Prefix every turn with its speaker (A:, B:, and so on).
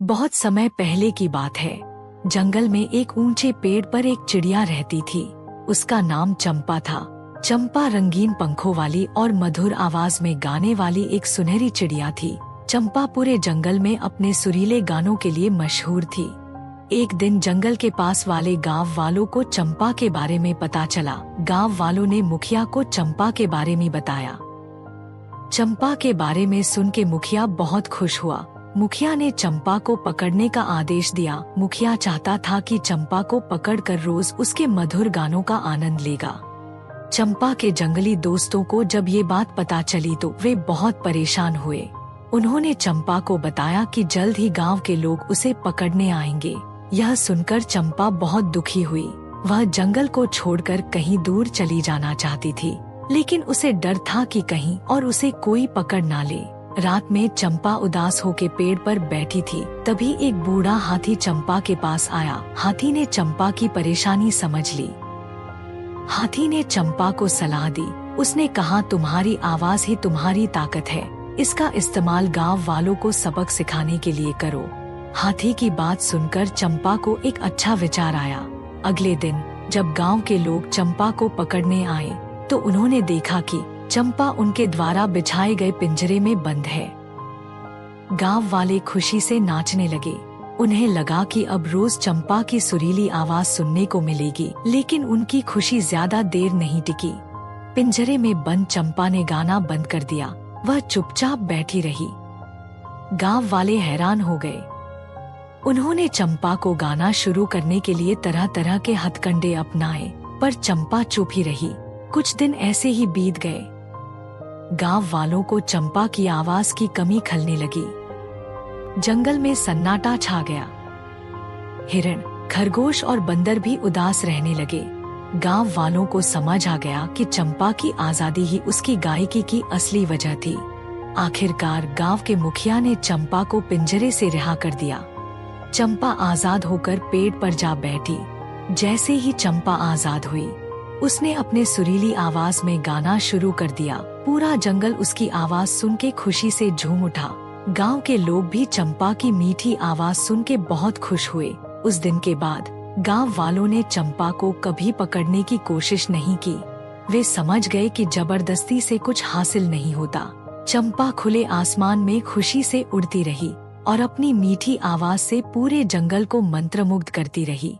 A: बहुत समय पहले की बात है। जंगल में एक ऊंचे पेड़ पर एक चिड़िया रहती थी। उसका नाम चंपा था। चंपा रंगीन पंखों वाली और मधुर आवाज में गाने वाली एक सुनहरी चिड़िया थी। चंपा पूरे जंगल में अपने सुरीले गानों के लिए मशहूर थी। एक दिन जंगल के पास वाले गांव वालों को चंपा के बारे में पता चला। गांव वालों ने मुखिया को चंपा के बारे में बताया। चंपा के बारे में सुन के मुखिया बहुत खुश हुआ। मुखिया ने चंपा को पकड़ने का आदेश दिया। मुखिया चाहता था कि चंपा को पकड़कर रोज उसके मधुर गानों का आनंद लेगा। चंपा के जंगली दोस्तों को जब ये बात पता चली तो वे बहुत परेशान हुए। उन्होंने चंपा को बताया कि जल्द ही गांव के लोग उसे पकड़ने आएंगे। यह सुनकर चंपा बहुत दुखी हुई। वह जंगल को छोड़कर कहीं दूर चली जाना चाहती थी, लेकिन उसे डर था कि कहीं और उसे कोई पकड़ ना ले। रात में चंपा उदास होकर पेड़ पर बैठी थी। तभी एक बूढ़ा हाथी चंपा के पास आया। हाथी ने चंपा की परेशानी समझ ली। हाथी ने चंपा को सलाह दी। उसने कहा, तुम्हारी आवाज ही तुम्हारी ताकत है। इसका इस्तेमाल गांव वालों को सबक सिखाने के लिए करो। हाथी की बात सुनकर चंपा को एक अच्छा विचार आया। अगले दिन जब गांव के लोग चंपा को पकड़ने आए तो उन्होंने देखा कि चंपा उनके द्वारा बिछाए गए पिंजरे में बंद है। गांव वाले खुशी से नाचने लगे। उन्हें लगा कि अब रोज चंपा की सुरीली आवाज सुनने को मिलेगी, लेकिन उनकी खुशी ज्यादा देर नहीं टिकी। पिंजरे में बंद चंपा ने गाना बंद कर दिया। वह चुपचाप बैठी रही। गांव वाले हैरान हो गए। उन्होंने चंपा को गाना शुरू करने के लिए तरह तरह के हथकंडे अपनाए, पर चंपा चुप ही रही। कुछ दिन ऐसे ही बीत गए। गांव वालों को चंपा की आवाज की कमी खलने लगी। जंगल में सन्नाटा छा गया। हिरण, खरगोश और बंदर भी उदास रहने लगे। गांव वालों को समझ आ गया कि चंपा की आजादी ही उसकी गायकी की असली वजह थी। आखिरकार गांव के मुखिया ने चंपा को पिंजरे से रिहा कर दिया। चंपा आजाद होकर पेड़ पर जा बैठी। जैसे ही चंपा आजाद हुई, उसने अपने सुरीली आवाज में गाना शुरू कर दिया। पूरा जंगल उसकी आवाज सुन के खुशी से झूम उठा। गांव के लोग भी चंपा की मीठी आवाज सुन के बहुत खुश हुए। उस दिन के बाद गांव वालों ने चंपा को कभी पकड़ने की कोशिश नहीं की। वे समझ गए कि जबरदस्ती से कुछ हासिल नहीं होता। चंपा खुले आसमान में खुशी से उड़ती रही और अपनी मीठी आवाज से पूरे जंगल को मंत्रमुग्ध करती रही।